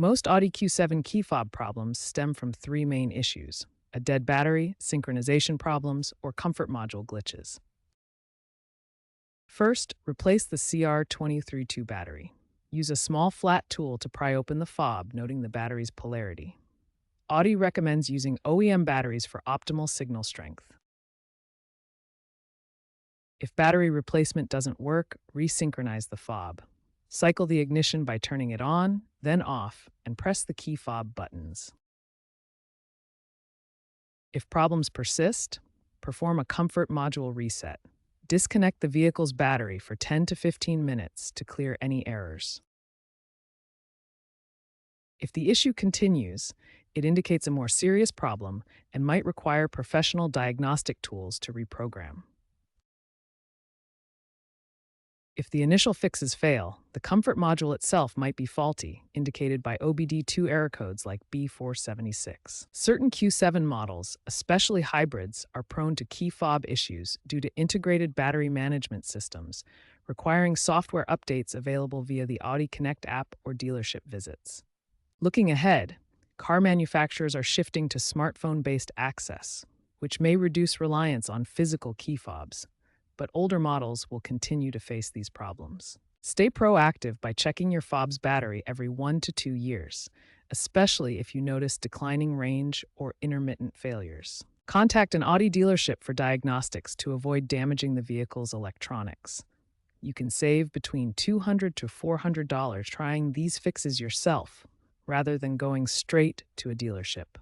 Most Audi Q7 key fob problems stem from three main issues: a dead battery, synchronization problems, or comfort module glitches. First, replace the CR232 battery. Use a small flat tool to pry open the fob, noting the battery's polarity. Audi recommends using OEM batteries for optimal signal strength. If battery replacement doesn't work, resynchronize the fob. Cycle the ignition by turning it on, then off, and press the key fob buttons. If problems persist, perform a comfort module reset. Disconnect the vehicle's battery for 10 to 15 minutes to clear any errors. If the issue continues, it indicates a more serious problem and might require professional diagnostic tools to reprogram. If the initial fixes fail, the comfort module itself might be faulty, indicated by OBD2 error codes like B476. Certain Q7 models, especially hybrids, are prone to key fob issues due to integrated battery management systems, requiring software updates available via the Audi Connect app or dealership visits. Looking ahead, car manufacturers are shifting to smartphone-based access, which may reduce reliance on physical key fobs, but older models will continue to face these problems. Stay proactive by checking your fob's battery every 1 to 2 years, especially if you notice declining range or intermittent failures. Contact an Audi dealership for diagnostics to avoid damaging the vehicle's electronics. You can save between $200 to $400 trying these fixes yourself, rather than going straight to a dealership.